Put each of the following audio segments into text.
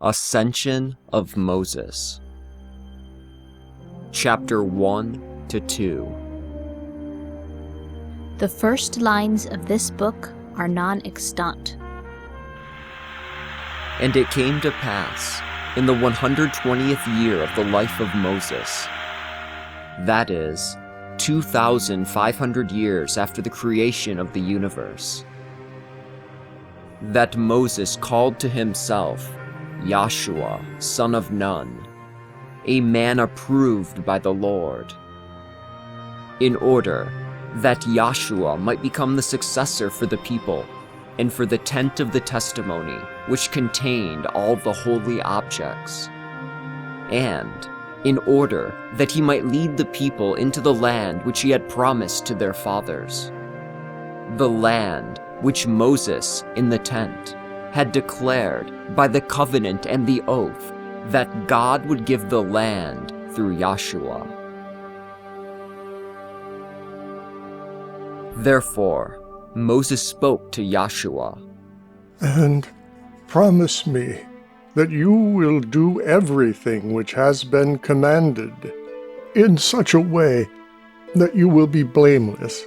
Ascension of Moses. Chapter 1 to 2. The first lines of this book are non-extant. And it came to pass, in the 120th year of the life of Moses, that is, 2,500 years after the creation of the universe, that Moses called to himself Joshua, son of Nun, a man approved by the Lord, in order that Joshua might become the successor for the people, and for the tent of the testimony, which contained all the holy objects, and in order that he might lead the people into the land which he had promised to their fathers, the land which Moses in the tent had declared by the covenant and the oath that God would give the land through Joshua. Therefore, Moses spoke to Joshua, "And promise me that you will do everything which has been commanded in such a way that you will be blameless.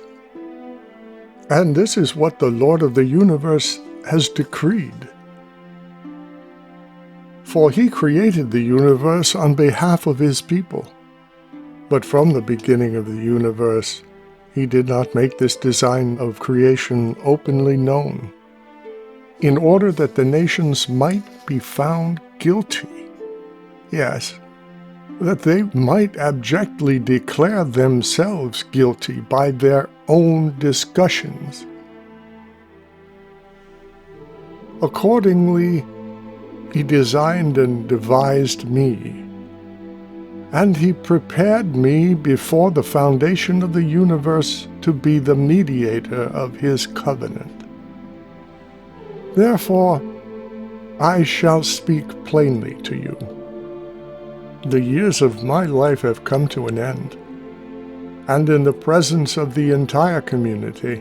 And this is what the Lord of the universe has decreed. For he created the universe on behalf of his people. But from the beginning of the universe, he did not make this design of creation openly known, in order that the nations might be found guilty. Yes, that they might abjectly declare themselves guilty by their own discussions. Accordingly, he designed and devised me, and he prepared me before the foundation of the universe to be the mediator of his covenant. Therefore, I shall speak plainly to you. The years of my life have come to an end, and in the presence of the entire community,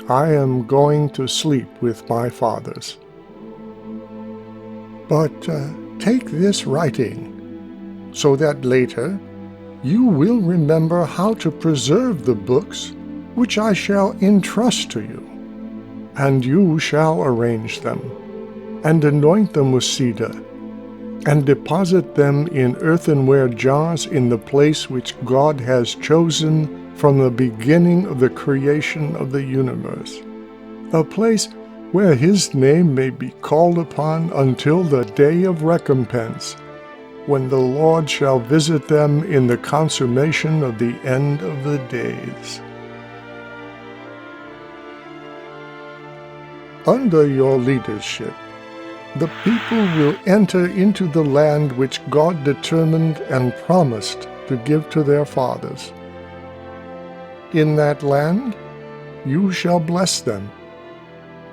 I am going to sleep with my fathers. But take this writing, so that later you will remember how to preserve the books which I shall entrust to you, and you shall arrange them, and anoint them with cedar, and deposit them in earthenware jars in the place which God has chosen from the beginning of the creation of the universe, a place where his name may be called upon until the day of recompense, when the Lord shall visit them in the consummation of the end of the days. Under your leadership, the people will enter into the land which God determined and promised to give to their fathers. In that land, you shall bless them,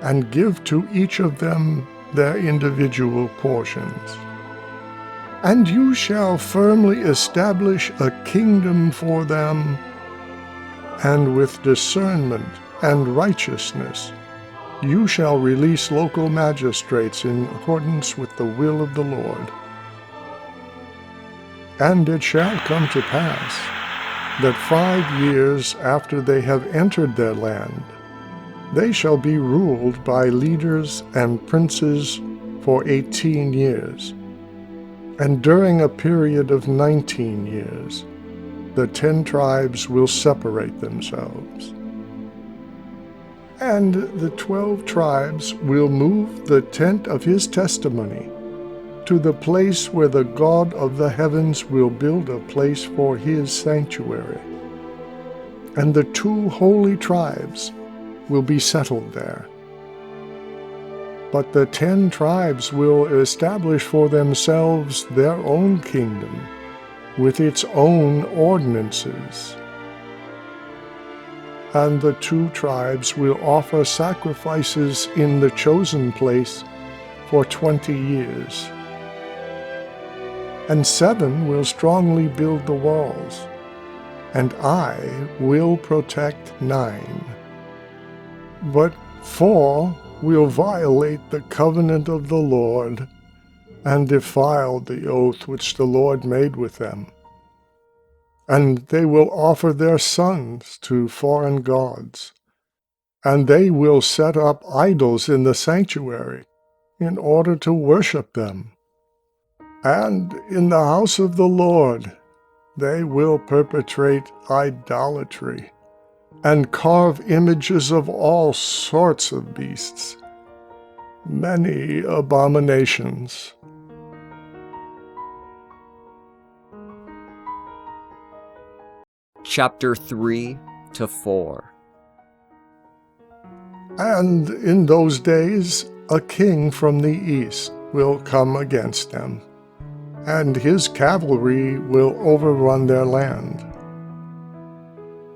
and give to each of them their individual portions. And you shall firmly establish a kingdom for them, and with discernment and righteousness you shall release local magistrates in accordance with the will of the Lord. And it shall come to pass that 5 years after they have entered their land, they shall be ruled by leaders and princes for 18 years. And during a period of 19 years, the 10 tribes will separate themselves. And the 12 tribes will move the tent of his testimony to the place where the God of the heavens will build a place for his sanctuary. And the 2 holy tribes will be settled there. But the 10 tribes will establish for themselves their own kingdom, with its own ordinances. And the 2 tribes will offer sacrifices in the chosen place for 20 years. And 7 will strongly build the walls, and I will protect 9. But 4 will violate the covenant of the Lord and defiled the oath which the Lord made with them. And they will offer their sons to foreign gods, and they will set up idols in the sanctuary in order to worship them. And in the house of the Lord they will perpetrate idolatry, and carve images of all sorts of beasts, many abominations. Chapter 3 to 4. And in those days a king from the east will come against them, and his cavalry will overrun their land.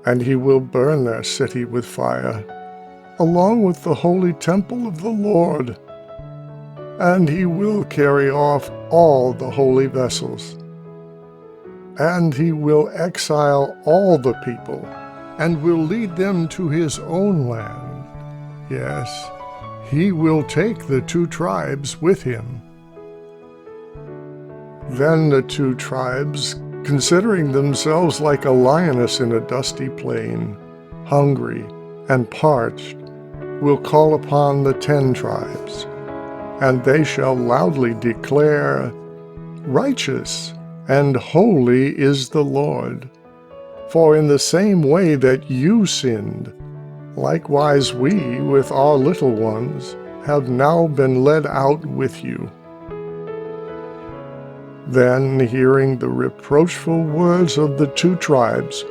And he will burn their city with fire, along with the holy temple of the Lord. And he will carry off all the holy vessels. And he will exile all the people, and will lead them to his own land. Yes, he will take the 2 tribes with him. Then the 2 tribes, considering themselves like a lioness in a dusty plain, hungry and parched, will call upon the 10 tribes, and they shall loudly declare, "Righteous and holy is the Lord. For in the same way that you sinned, likewise we, with our little ones, have now been led out with you." Then, hearing the reproachful words of the 2 tribes,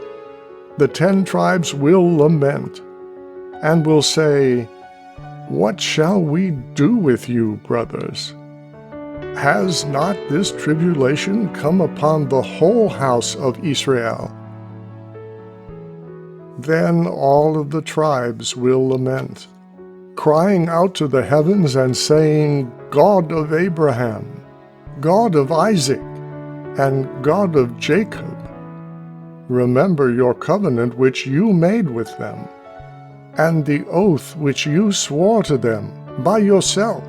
the 10 tribes will lament, and will say, "What shall we do with you, brothers? Has not this tribulation come upon the whole house of Israel?" Then all of the tribes will lament, crying out to the heavens and saying, "God of Abraham, God of Isaac, and God of Jacob, remember your covenant which you made with them, and the oath which you swore to them by yourself,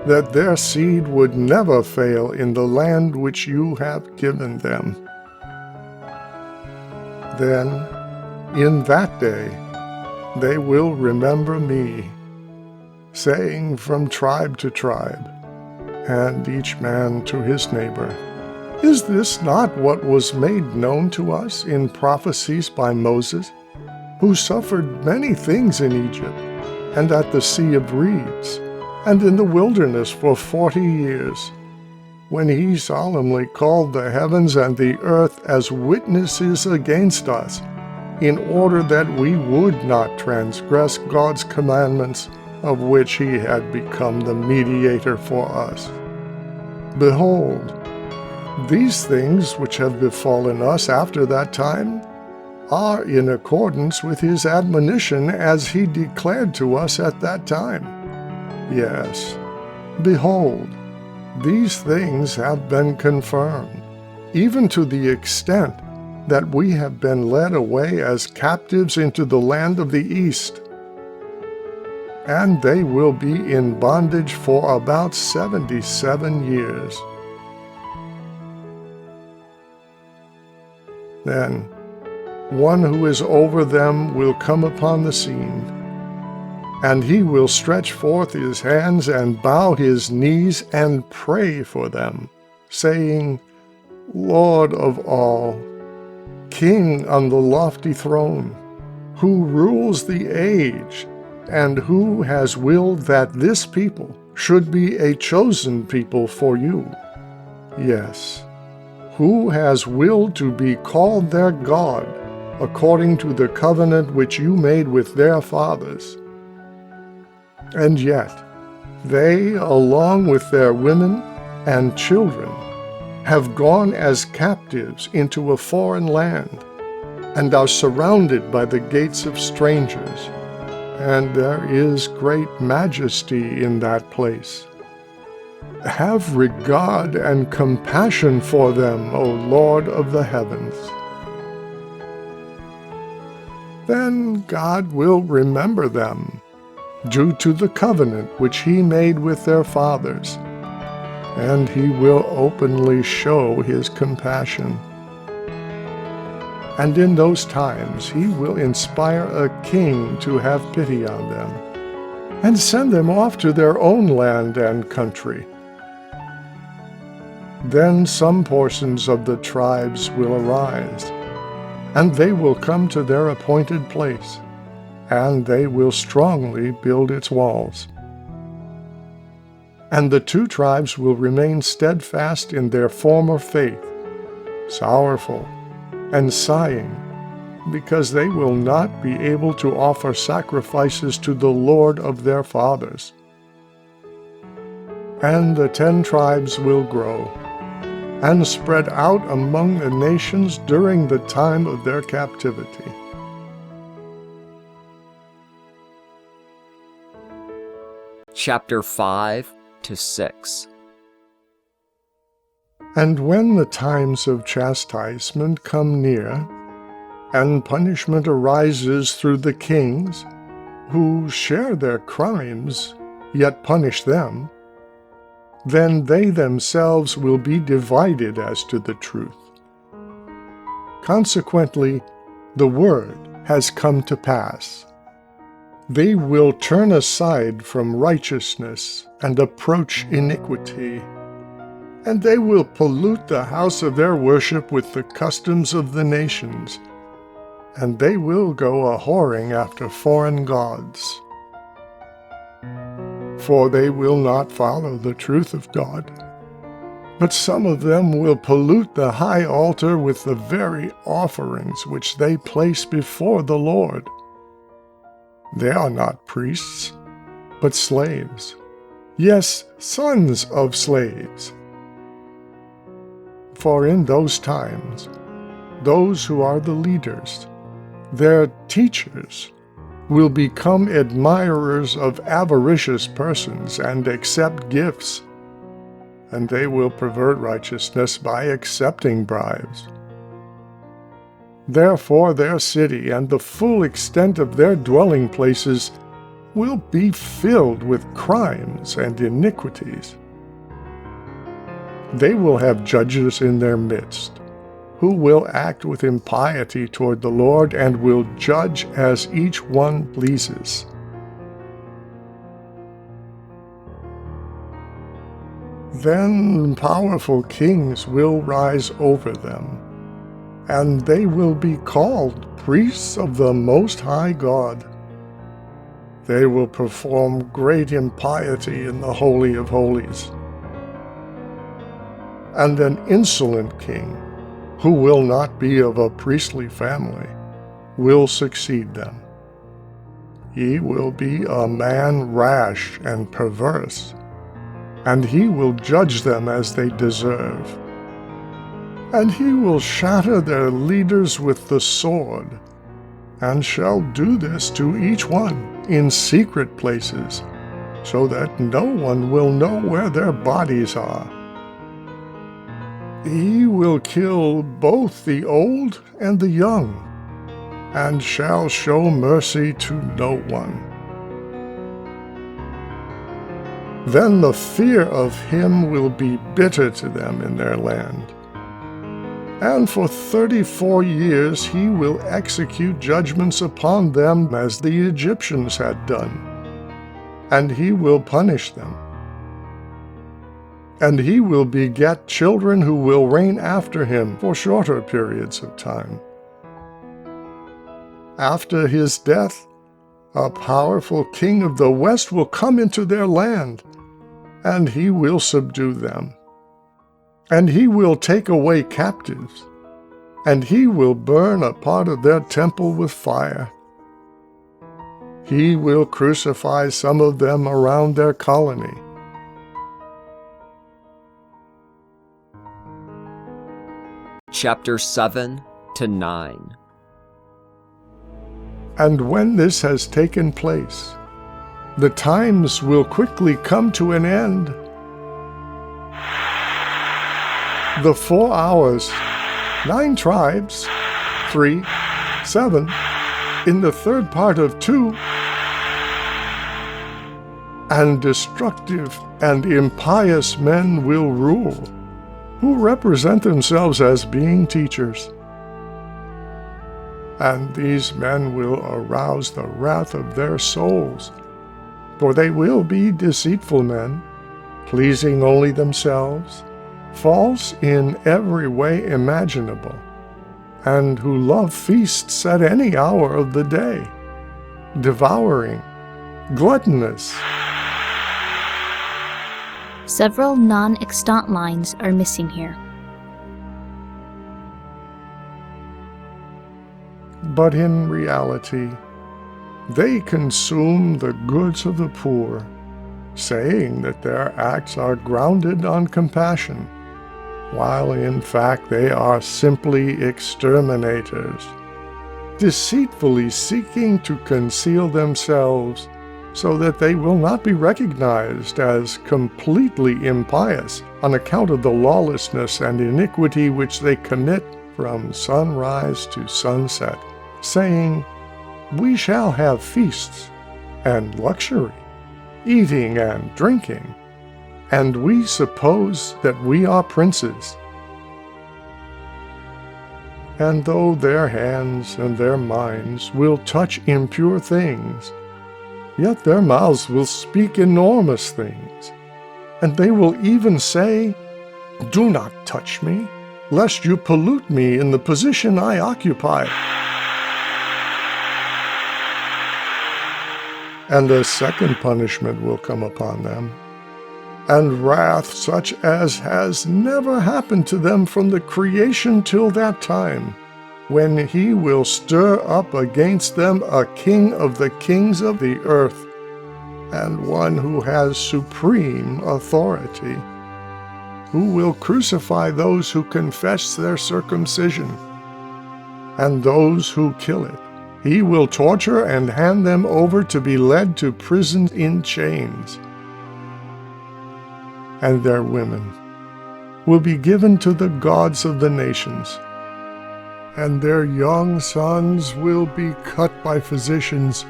that their seed would never fail in the land which you have given them." Then, in that day, they will remember me, saying from tribe to tribe, and each man to his neighbor, "Is this not what was made known to us in prophecies by Moses, who suffered many things in Egypt, and at the Sea of Reeds, and in the wilderness for 40 years, when he solemnly called the heavens and the earth as witnesses against us, in order that we would not transgress God's commandments, of which he had become the mediator for us? Behold, these things which have befallen us after that time are in accordance with his admonition as he declared to us at that time. Yes, behold, these things have been confirmed, even to the extent that we have been led away as captives into the land of the east. And they will be in bondage for about 77 years. Then one who is over them will come upon the scene, and he will stretch forth his hands and bow his knees and pray for them, saying, "Lord of all, King on the lofty throne, who rules the age, and who has willed that this people should be a chosen people for you. Yes, who has willed to be called their God, according to the covenant which you made with their fathers. And yet, they, along with their women and children, have gone as captives into a foreign land, and are surrounded by the gates of strangers, and there is great majesty in that place. Have regard and compassion for them, O Lord of the heavens." Then God will remember them, due to the covenant which he made with their fathers, and he will openly show his compassion. And in those times he will inspire a king to have pity on them, and send them off to their own land and country. Then some portions of the tribes will arise, and they will come to their appointed place, and they will strongly build its walls. And the two tribes will remain steadfast in their former faith, sorrowful and sighing, because they will not be able to offer sacrifices to the Lord of their fathers. And the 10 tribes will grow, and spread out among the nations during the time of their captivity. Chapter 5 to 6. And when the times of chastisement come near, and punishment arises through the kings, who share their crimes, yet punish them, then they themselves will be divided as to the truth. Consequently, the word has come to pass. They will turn aside from righteousness and approach iniquity, and they will pollute the house of their worship with the customs of the nations, and they will go a-whoring after foreign gods. For they will not follow the truth of God, but some of them will pollute the high altar with the very offerings which they place before the Lord. They are not priests, but slaves, yes, sons of slaves. For in those times, those who are the leaders, their teachers, will become admirers of avaricious persons and accept gifts, and they will pervert righteousness by accepting bribes. Therefore their city and the full extent of their dwelling places will be filled with crimes and iniquities. They will have judges in their midst, who will act with impiety toward the Lord and will judge as each one pleases. Then powerful kings will rise over them, and they will be called priests of the Most High God. They will perform great impiety in the Holy of Holies. And an insolent king, who will not be of a priestly family, will succeed them. He will be a man rash and perverse, and he will judge them as they deserve. And he will shatter their leaders with the sword, and shall do this to each one in secret places, so that no one will know where their bodies are. He will kill both the old and the young, and shall show mercy to no one. Then the fear of him will be bitter to them in their land. And for 34 years he will execute judgments upon them as the Egyptians had done, and he will punish them. And he will beget children who will reign after him for shorter periods of time. After his death, a powerful king of the west will come into their land, and he will subdue them. And he will take away captives, and he will burn a part of their temple with fire. He will crucify some of them around their colony. Chapter 7 to 9. And when this has taken place, the times will quickly come to an end. The 4 hours, 9 tribes, 3, 7, in the third part of 2, and destructive and impious men will rule, who represent themselves as being teachers. And these men will arouse the wrath of their souls, for they will be deceitful men, pleasing only themselves, false in every way imaginable, and who love feasts at any hour of the day, devouring, gluttonous. Several non-extant lines are missing here. But in reality, they consume the goods of the poor, saying that their acts are grounded on compassion, while in fact they are simply exterminators, deceitfully seeking to conceal themselves so that they will not be recognized as completely impious on account of the lawlessness and iniquity which they commit from sunrise to sunset, saying, "We shall have feasts and luxury, eating and drinking, and we suppose that we are princes." And though their hands and their minds will touch impure things, yet their mouths will speak enormous things, and they will even say, "Do not touch me, lest you pollute me in the position I occupy." And a second punishment will come upon them, and wrath such as has never happened to them from the creation till that time, when he will stir up against them a king of the kings of the earth, and one who has supreme authority, who will crucify those who confess their circumcision, and those who kill it. He will torture and hand them over to be led to prison in chains. And their women will be given to the gods of the nations, and their young sons will be cut by physicians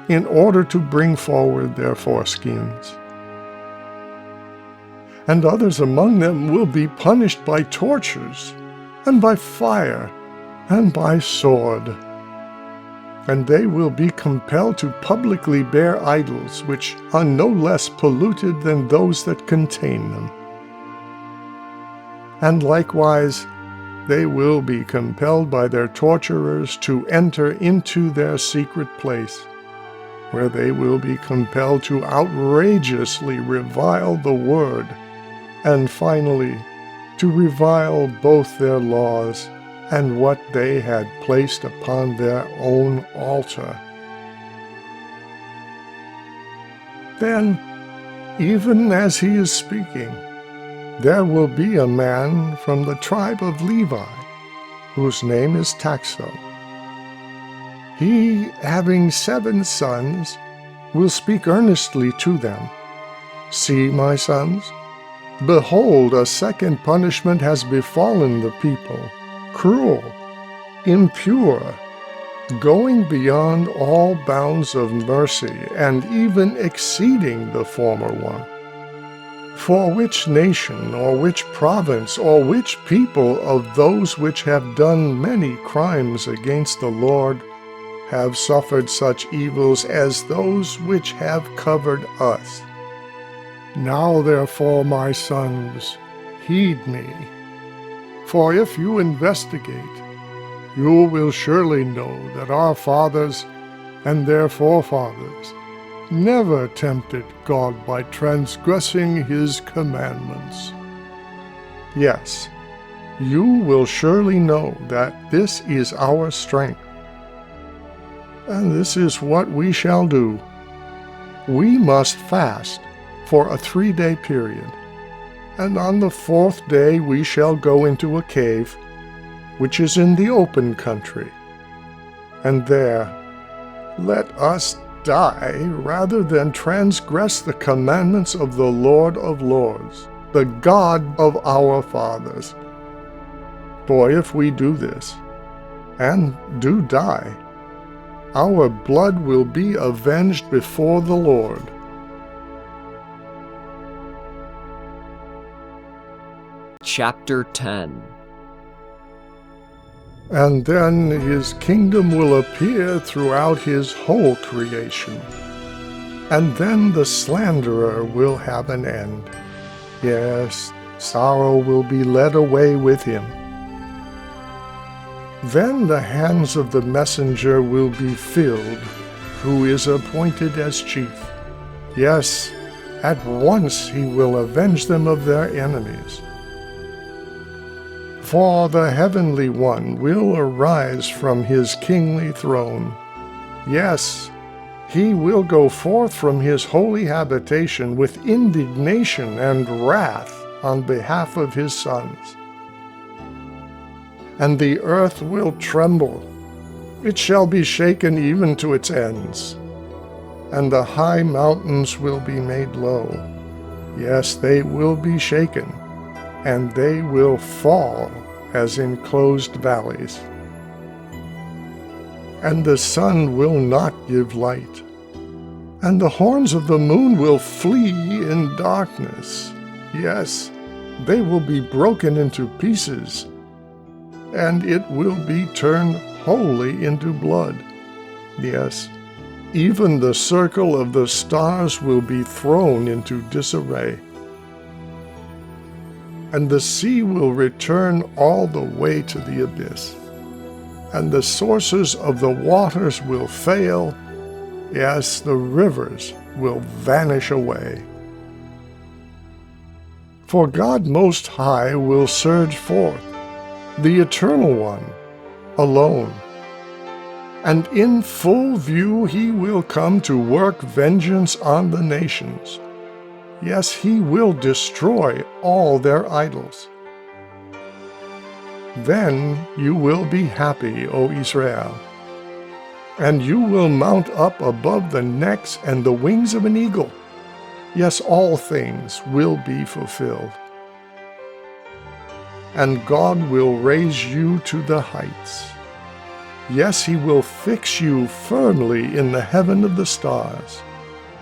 in order to bring forward their foreskins. And others among them will be punished by tortures, and by fire, and by sword. And they will be compelled to publicly bear idols which are no less polluted than those that contain them. And likewise, they will be compelled by their torturers to enter into their secret place, where they will be compelled to outrageously revile the word, and finally, to revile both their laws and what they had placed upon their own altar. Then, even as he is speaking, there will be a man from the tribe of Levi, whose name is Taxo. He, having 7 sons, will speak earnestly to them. "See, my sons, behold, a second punishment has befallen the people, cruel, impure, going beyond all bounds of mercy, and even exceeding the former one. For which nation, or which province, or which people of those which have done many crimes against the Lord have suffered such evils as those which have covered us? Now therefore, my sons, heed me. For if you investigate, you will surely know that our fathers and their forefathers never tempted God by transgressing his commandments. Yes, you will surely know that this is our strength. And this is what we shall do. We must fast for a 3-day period. And on the 4th day we shall go into a cave, which is in the open country. And there let us die rather than transgress the commandments of the Lord of Lords, the God of our fathers. For if we do this, and do die, our blood will be avenged before the Lord. Chapter 10. And then his kingdom will appear throughout his whole creation. And then the slanderer will have an end. Yes, sorrow will be led away with him. Then the hands of the messenger will be filled, who is appointed as chief. Yes, at once he will avenge them of their enemies. For the Heavenly One will arise from his kingly throne. Yes, he will go forth from his holy habitation with indignation and wrath on behalf of his sons. And the earth will tremble. It shall be shaken even to its ends. And the high mountains will be made low. Yes, they will be shaken, and they will fall as enclosed valleys. And the sun will not give light, and the horns of the moon will flee in darkness. Yes, they will be broken into pieces, and it will be turned wholly into blood. Yes, even the circle of the stars will be thrown into disarray. And the sea will return all the way to the abyss, and the sources of the waters will fail. Yes, the rivers will vanish away. For God Most High will surge forth, the Eternal One, alone. And in full view he will come to work vengeance on the nations. Yes, he will destroy all their idols. Then you will be happy, O Israel, and you will mount up above the necks and the wings of an eagle. Yes, all things will be fulfilled. And God will raise you to the heights. Yes, he will fix you firmly in the heaven of the stars,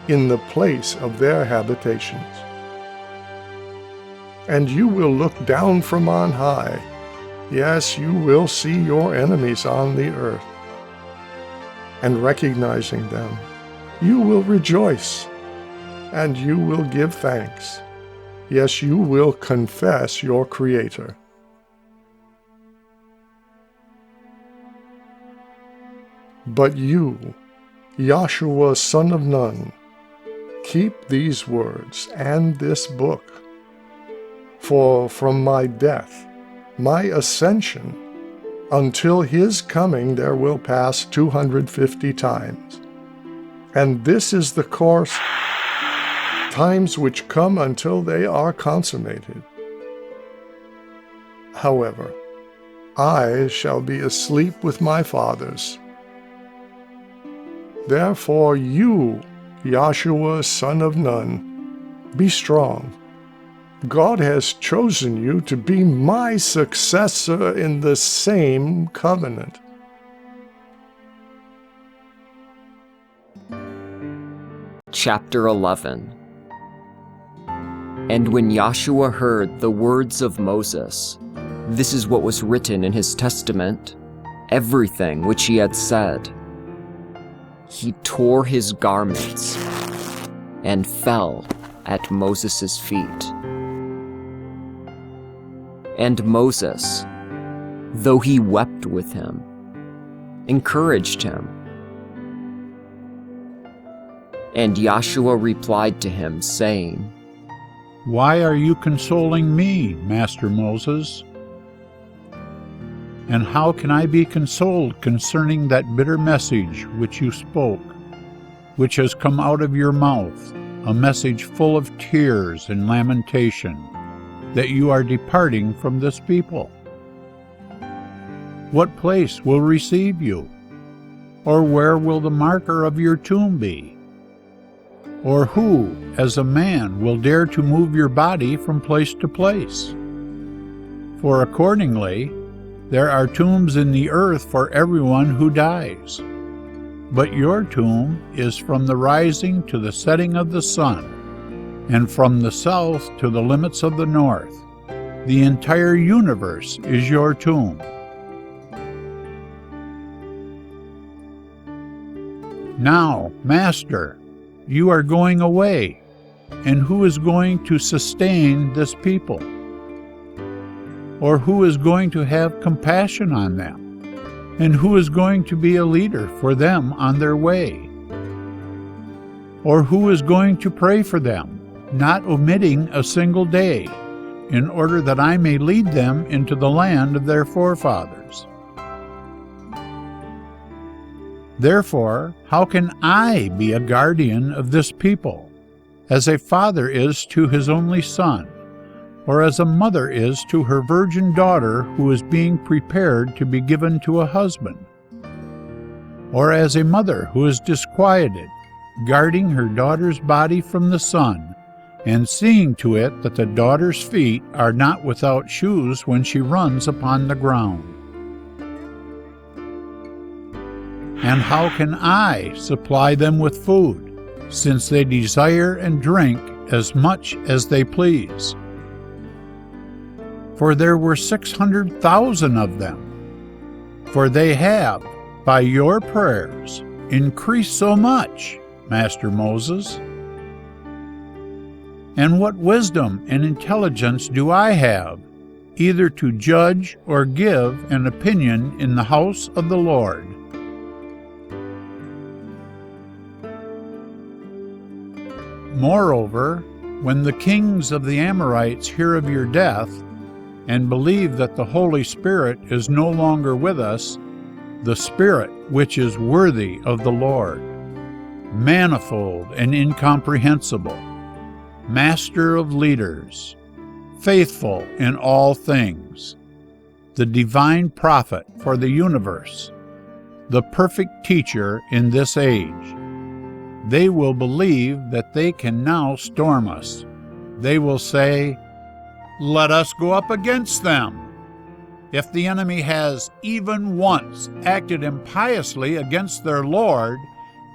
in the place of their habitations. And you will look down from on high. Yes, you will see your enemies on the earth. And recognizing them, you will rejoice, and you will give thanks. Yes, you will confess your Creator. But you, Joshua son of Nun, keep these words and this book. For from my death, my ascension, until his coming there will pass 250 times. And this is the course, times which come until they are consummated. However, I shall be asleep with my fathers. Therefore you, Joshua son of Nun, be strong. God has chosen you to be my successor in the same covenant. Chapter 11. And when Joshua heard the words of Moses, this is what was written in his testament, everything which he had said, he tore his garments and fell at Moses' feet. And Moses, though he wept with him, encouraged him. And Joshua replied to him, saying, Why are you consoling me, Master Moses? And how can I be consoled concerning that bitter message which you spoke, which has come out of your mouth, a message full of tears and lamentation, that you are departing from this people? What place will receive you? Or where will the marker of your tomb be? Or who, as a man, will dare to move your body from place to place? For accordingly, there are tombs in the earth for everyone who dies. But your tomb is from the rising to the setting of the sun, and from the south to the limits of the north. The entire universe is your tomb. Now, Master, you are going away, and who is going to sustain this people? Or who is going to have compassion on them? And who is going to be a leader for them on their way? Or who is going to pray for them, not omitting a single day, in order that I may lead them into the land of their forefathers? Therefore, how can I be a guardian of this people, as a father is to his only son, or as a mother is to her virgin daughter who is being prepared to be given to a husband? Or as a mother who is disquieted, guarding her daughter's body from the sun, and seeing to it that the daughter's feet are not without shoes when she runs upon the ground? And how can I supply them with food, since they desire and drink as much as they please? For there were 600,000 of them. For they have, by your prayers, increased so much, Master Moses. And what wisdom and intelligence do I have, either to judge or give an opinion in the house of the Lord? Moreover, when the kings of the Amorites hear of your death, and believe that the Holy Spirit is no longer with us, the Spirit which is worthy of the Lord, manifold and incomprehensible, Master of leaders, faithful in all things, the divine prophet for the universe, the perfect teacher in this age, they will believe that they can now storm us. They will say, "Let us go up against them." If the enemy has even once acted impiously against their Lord,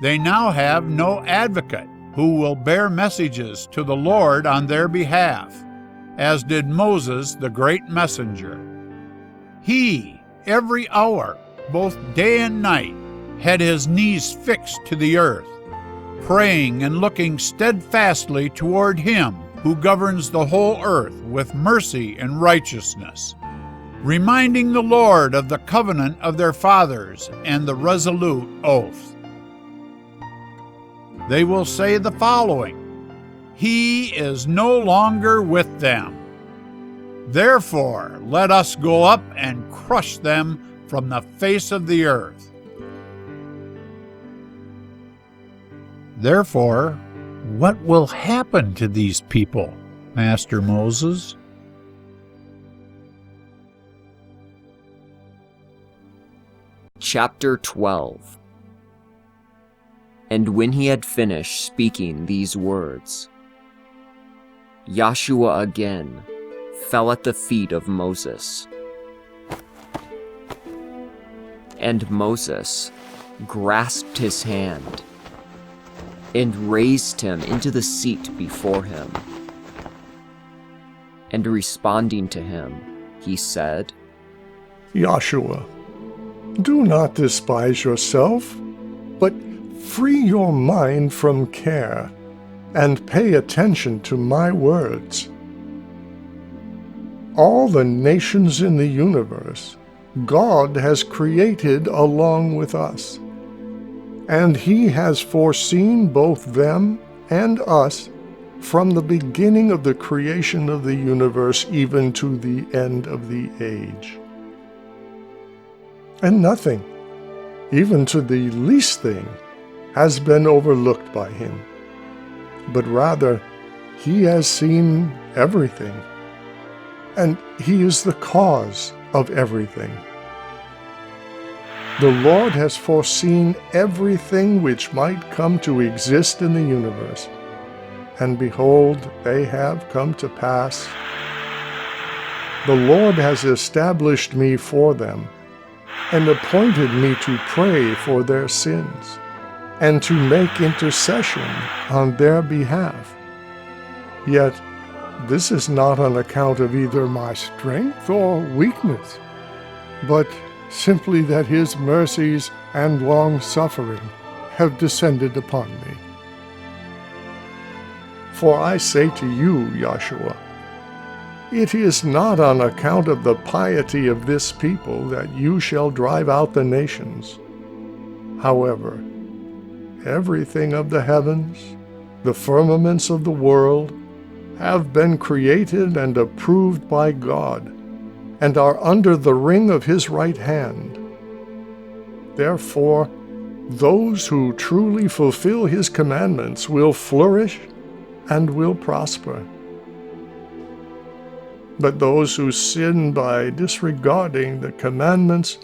they now have no advocate who will bear messages to the Lord on their behalf, as did Moses, the great messenger. He, every hour, both day and night, had his knees fixed to the earth, praying and looking steadfastly toward him who governs the whole earth with mercy and righteousness, reminding the Lord of the covenant of their fathers and the resolute oath. They will say the following: "He is no longer with them. Therefore, let us go up and crush them from the face of the earth." Therefore, what will happen to these people, Master Moses? Chapter 12. And when he had finished speaking these words, Joshua again fell at the feet of Moses. And Moses grasped his hand and raised him into the seat before him. And responding to him, he said, Joshua, do not despise yourself, but free your mind from care, and pay attention to my words. All the nations in the universe God has created along with us, and He has foreseen both them and us from the beginning of the creation of the universe even to the end of the age. And nothing, even to the least thing, has been overlooked by Him, but rather He has seen everything, and He is the cause of everything. The Lord has foreseen everything which might come to exist in the universe, and behold, they have come to pass. The Lord has established me for them, and appointed me to pray for their sins, and to make intercession on their behalf. Yet This is not on account of either my strength or weakness, but simply that his mercies and long-suffering have descended upon me. For I say to you, Joshua, it is not on account of the piety of this people that you shall drive out the nations. However, everything of the heavens, the firmaments of the world, have been created and approved by God, and are under the ring of his right hand. Therefore, those who truly fulfill his commandments will flourish and will prosper. But those who sin by disregarding the commandments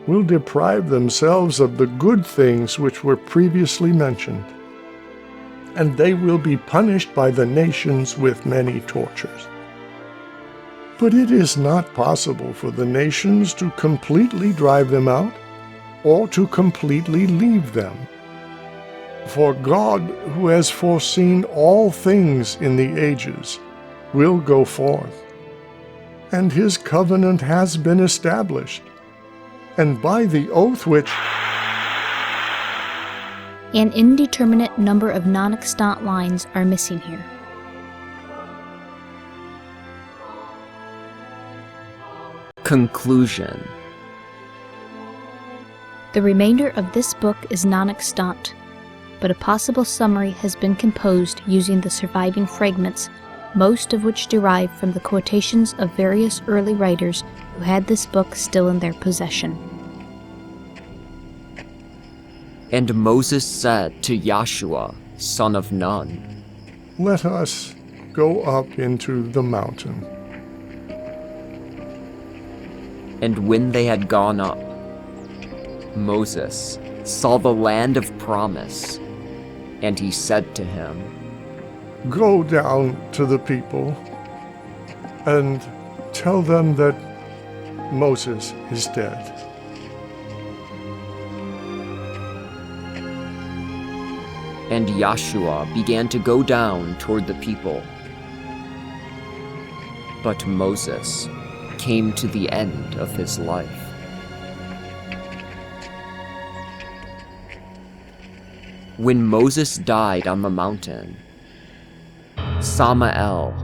will deprive themselves of the good things which were previously mentioned, and they will be punished by the nations with many tortures. But it is not possible for the nations to completely drive them out, or to completely leave them. For God, who has foreseen all things in the ages, will go forth, and his covenant has been established, and by the oath which An indeterminate number of non-extant lines are missing here. Conclusion. The remainder of this book is non-extant, but a possible summary has been composed using the surviving fragments, most of which derive from the quotations of various early writers who had this book still in their possession. And Moses said to Joshua, son of Nun, let us go up into the mountain. And when they had gone up, Moses saw the land of promise, and he said to him, go down to the people and tell them that Moses is dead. And Joshua began to go down toward the people. But Moses came to the end of his life. When Moses died on the mountain, Samael,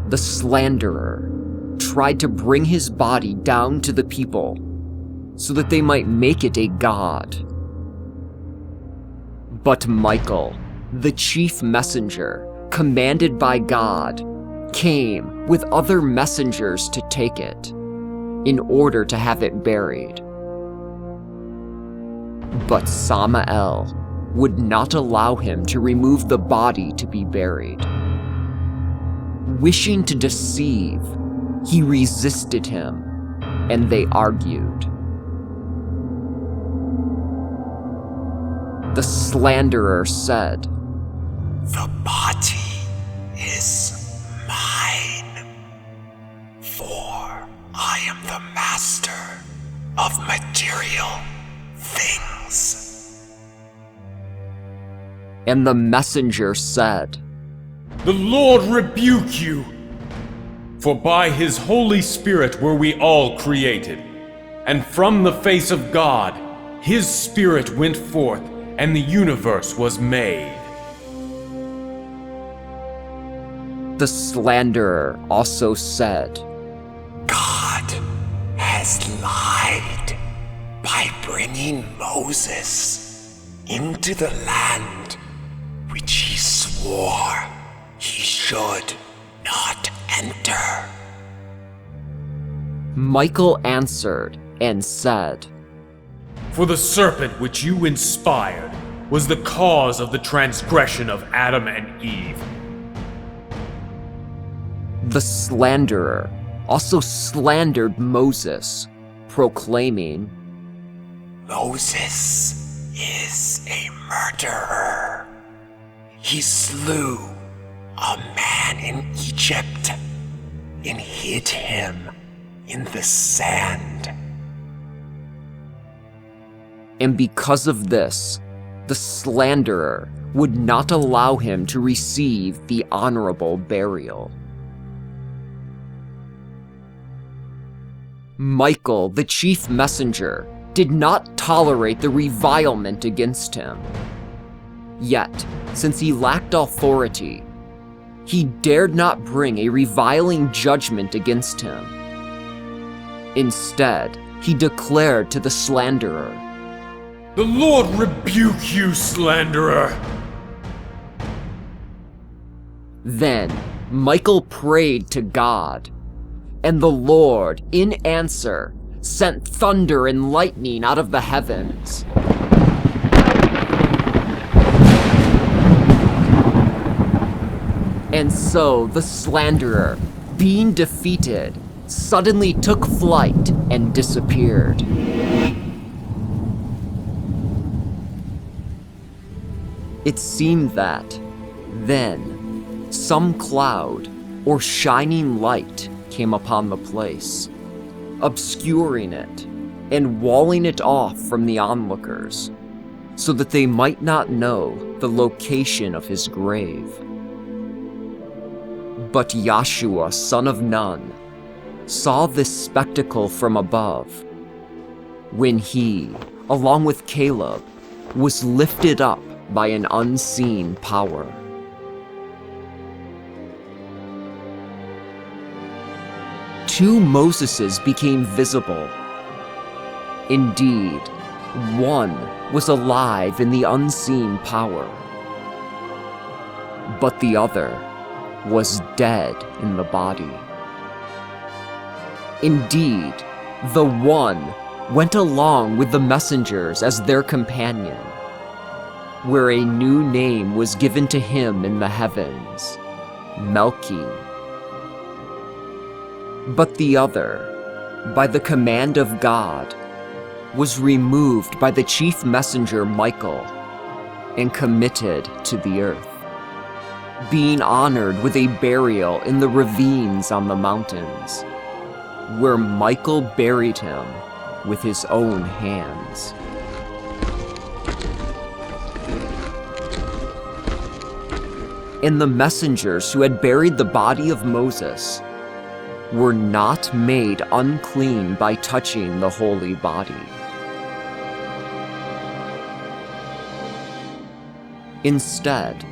the slanderer, tried to bring his body down to the people so that they might make it a god. But Michael, the chief messenger, commanded by God, came with other messengers to take it, in order to have it buried. But Samael would not allow him to remove the body to be buried. Wishing to deceive, he resisted him, and they argued. The slanderer said, the body is mine, for I am the master of material things. And the messenger said, the Lord rebuke you! For by his Holy Spirit were we all created, and from the face of God his Spirit went forth, and the universe was made. The slanderer also said, God has lied by bringing Moses into the land which he swore he should not enter. Michael answered and said, for the serpent which you inspired was the cause of the transgression of Adam and Eve. The slanderer also slandered Moses, proclaiming, Moses is a murderer. He slew a man in Egypt and hid him in the sand. And because of this, the slanderer would not allow him to receive the honorable burial. Michael, the chief messenger, did not tolerate the revilement against him. Yet, since he lacked authority, he dared not bring a reviling judgment against him. Instead, he declared to the slanderer, "The Lord rebuke you, slanderer!" Then Michael prayed to God, and the Lord, in answer, sent thunder and lightning out of the heavens. And so the slanderer, being defeated, suddenly took flight and disappeared. It seemed that, then, some cloud or shining light came upon the place, obscuring it and walling it off from the onlookers, so that they might not know the location of his grave. But Joshua, son of Nun, saw this spectacle from above, when he, along with Caleb, was lifted up by an unseen power. Two Moseses became visible. Indeed, one was alive in the unseen power, but the other was dead in the body. Indeed, the one went along with the messengers as their companion, where a new name was given to him in the heavens, Melchi. But the other, by the command of God, was removed by the chief messenger Michael and committed to the earth, being honored with a burial in the ravines on the mountains, where Michael buried him with his own hands. And the messengers who had buried the body of Moses were not made unclean by touching the holy body. Instead,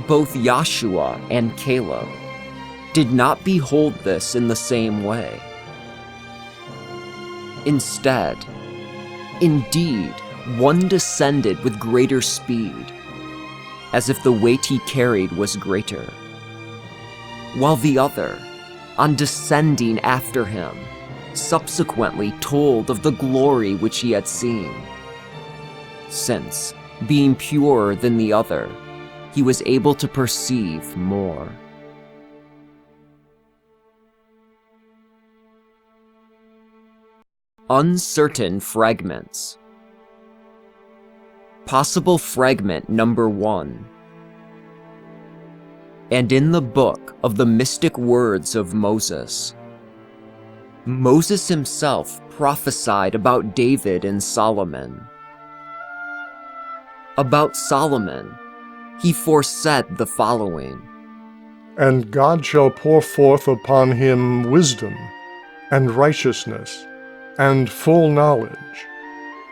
both Joshua and Caleb did not behold this in the same way. Instead, indeed, one descended with greater speed, as if the weight he carried was greater, while the other, on descending after him, subsequently told of the glory which he had seen, since, being purer than the other, he was able to perceive more. Uncertain fragments. Possible fragment number 1. And in the book of the mystic words of Moses, Moses himself prophesied about David and Solomon. About Solomon, he foresaid the following: And God shall pour forth upon him wisdom, and righteousness, and full knowledge,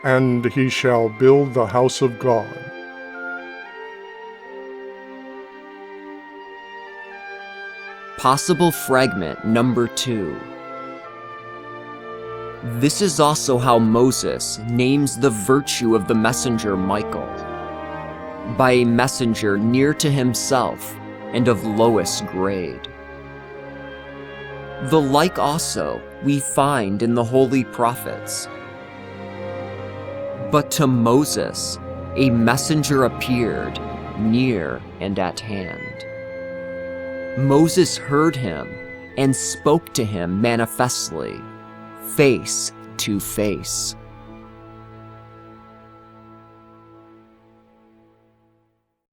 and he shall build the house of God. Possible fragment number 2. This is also how Moses names the virtue of the messenger Michael, by a messenger near to himself and of lowest grade. The like also we find in the holy prophets. But to Moses a messenger appeared near and at hand. Moses heard him and spoke to him manifestly, face to face.